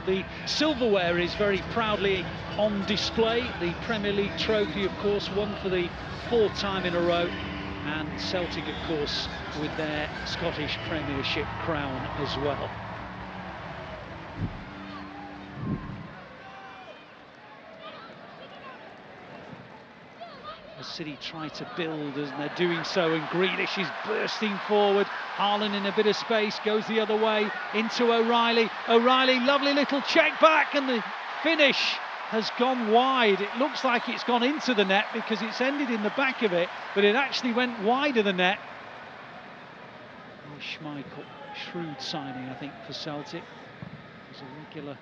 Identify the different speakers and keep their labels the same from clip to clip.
Speaker 1: The silverware is very proudly on display. The Premier League trophy, of course, won for the 4th time in a row. And Celtic, of course, with their Scottish Premiership crown as well. As City try to build, and they're doing so, and Grealish is bursting forward. Haaland in a bit of space, goes the other way into O'Reilly. O'Reilly, lovely little check back, and the finish has gone wide. It looks like it's gone into the net because it's ended in the back of it, but it actually went wide of the net. Oh, Schmeichel, shrewd signing, I think, for Celtic. He's a regular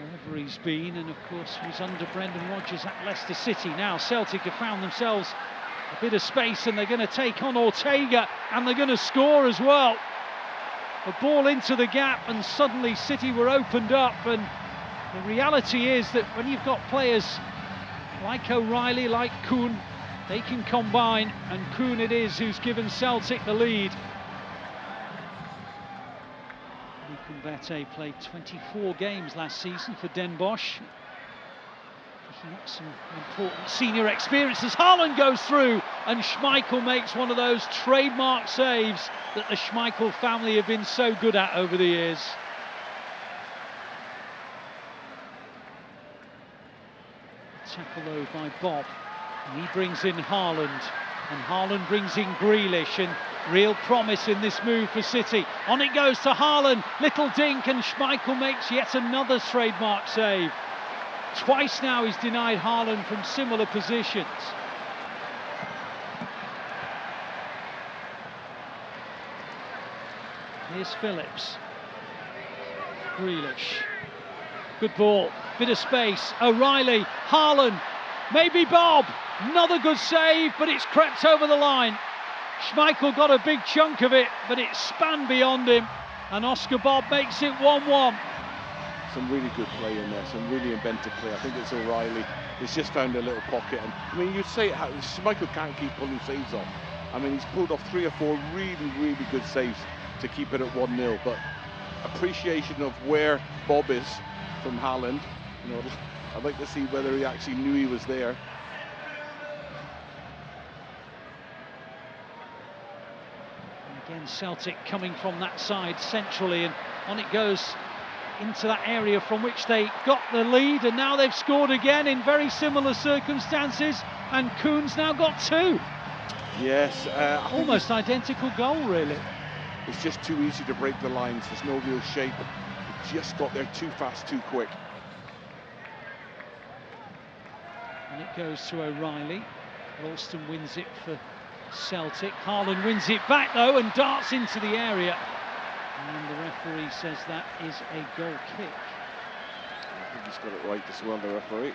Speaker 1: wherever he's been, and of course was under Brendan Rodgers at Leicester City. Now Celtic have found themselves a bit of space, and they're going to take on Ortega, and they're going to score as well. A ball into the gap, and suddenly City were opened up. And the reality is that when you've got players like O'Reilly, like Kuhn, they can combine, and Kuhn it is who's given Celtic the lead. Kumbete played 24 games last season for Den Bosch. Picking up some important senior experiences. Haaland goes through, and Schmeichel makes one of those trademark saves that the Schmeichel family have been so good at over the years. Tackle though by Bob, and he brings in Haaland, and Haaland brings in Grealish, and real promise in this move for City. On it goes to Haaland, little dink, and Schmeichel makes yet another trademark save. Twice now he's denied Haaland from similar positions. Here's Phillips. Grealish. Good ball, bit of space. O'Reilly, Haaland, maybe Bob. Another good save, but it's crept over the line. Schmeichel got a big chunk of it, but it span beyond him, and Oscar Bob makes it 1-1.
Speaker 2: Some really good play in there, some really inventive play. I think it's O'Reilly. He's just found a little pocket, and I mean, you'd say Schmeichel can't keep pulling saves off. I mean, he's pulled off 3 or 4 really good saves to keep it at 1-0, but appreciation of where Bob is from Halland. You know, I'd like to see whether he actually knew he was there.
Speaker 1: Again, Celtic coming from that side centrally, and on it goes into that area from which they got the lead, and now they've scored again in very similar circumstances, and Kuhn's now got 2.
Speaker 2: Yes.
Speaker 1: Almost identical goal, really.
Speaker 2: It's just too easy to break the lines. There's no real shape. He just got there too fast, too quick.
Speaker 1: And it goes to O'Reilly. Ralston wins it for Celtic. Haaland wins it back though and darts into the area, and the referee says that is a goal kick.
Speaker 2: I think he's got it right as well, the referee.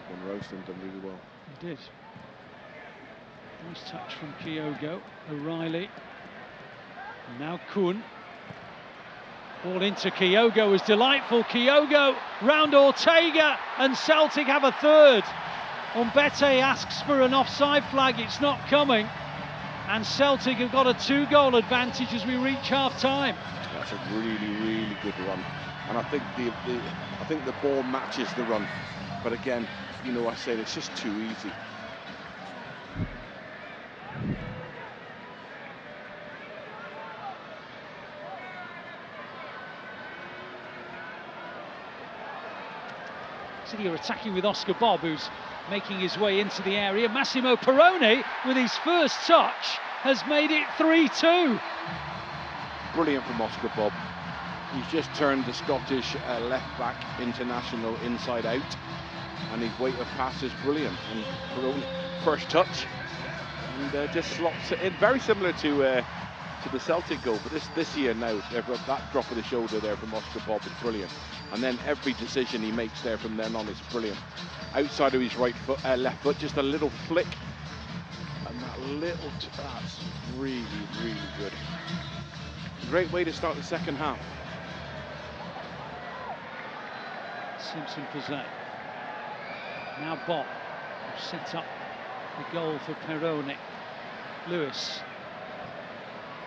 Speaker 2: And Ralston done really well.
Speaker 1: He did. Nice touch from Kyogo. O'Reilly. Now Kuhn. Ball into Kyogo was delightful. Kyogo round Ortega, and Celtic have a third. Umbete asks for an offside flag, it's not coming, and Celtic have got a 2-goal advantage as we reach half-time.
Speaker 2: That's a really good run, and I think the ball matches the run, but again, you know, I said it's just too easy.
Speaker 1: City are attacking with Oscar Bob, who's making his way into the area. Massimo Perrone, with his first touch, has made it 3-2.
Speaker 2: Brilliant from Oscar Bob. He's just turned the Scottish left-back international inside out, and his weight of pass is brilliant. And Perrone, first touch, and just slots it in. Very similar to the Celtic goal, but this year now, that drop of the shoulder there from Oscar Bob is brilliant. And then every decision he makes there from then on is brilliant. Outside of his right foot, left foot, just a little flick, and that's really good. Great way to start the second half.
Speaker 1: Simpson Pizzet. Now Bob set up the goal for Perrone. Lewis.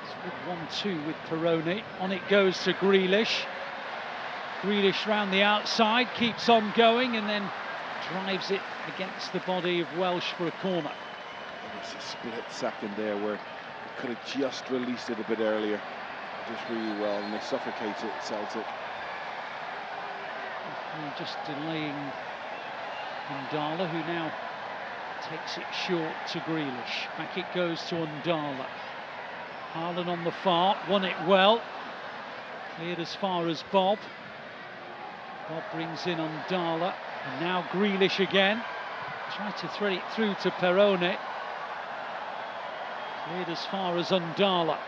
Speaker 1: It's Good 1-2 with Peroni. On it goes to Grealish. Grealish round the outside, keeps on going and then drives it against the body of Welsh for a corner.
Speaker 2: There was a split second there where they could have just released it a bit earlier, just really well, and they suffocate it, Celtic.
Speaker 1: Just delaying Undala, who now takes it short to Grealish. Back it goes to Undala. Haaland on the far, won it well. Cleared as far as Bob. Bob brings in Undala, and now Grealish again. Tried to thread it through to Peroni. Cleared as far as Undala.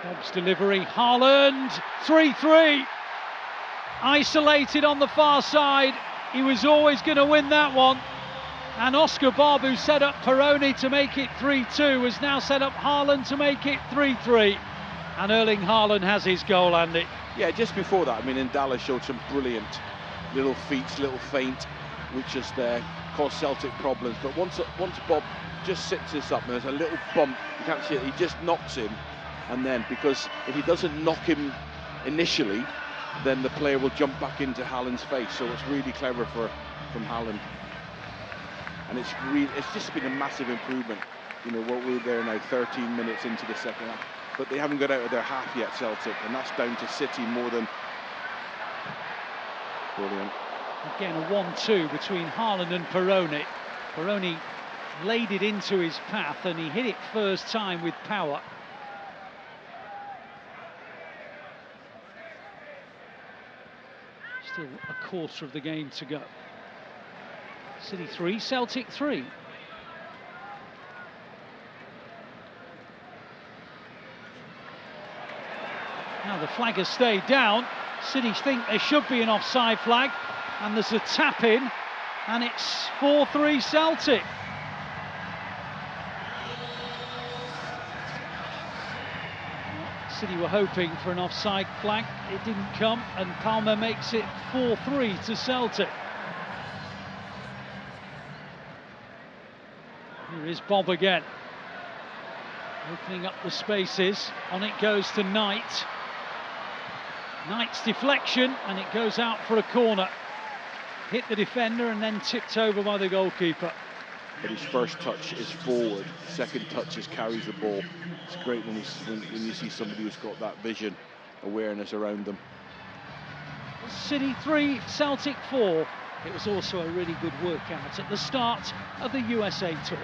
Speaker 1: Bob's delivery, Haaland, 3-3. Isolated on the far side, he was always going to win that one. And Oscar Bob, who set up Peroni to make it 3-2, has now set up Haaland to make it 3-3. And Erling Haaland has his goal, Andy.
Speaker 2: Yeah, just before that, I mean, Undala showed some brilliant little feats, little feint, which just caused Celtic problems. But once Bob just sits this up, and there's a little bump, you can't see it, he just knocks him. And then, because if he doesn't knock him initially, then the player will jump back into Haaland's face. So it's really clever from Haaland. And it's just been a massive improvement. You know, what we're there now, 13 minutes into the second half. But they haven't got out of their half yet, Celtic, and that's down to City more than... Brilliant.
Speaker 1: Again, a 1-2 between Haaland and Peroni. Peroni laid it into his path, and he hit it first time with power. Still a quarter of the game to go. City 3, Celtic 3. Now the flag has stayed down. City think there should be an offside flag, and there's a tap in, and it's 4-3 Celtic. City were hoping for an offside flag, it didn't come, and Palmer makes it 4-3 to Celtic. Here is Bob again, opening up the spaces. On it goes to Knight. Knight's deflection, and it goes out for a corner. Hit the defender and then tipped over by the goalkeeper.
Speaker 2: But his first touch is forward, second touch is carries the ball. It's great when you see somebody who's got that vision, awareness around them.
Speaker 1: City 3, Celtic 4. It was also a really good workout at the start of the USA Tour.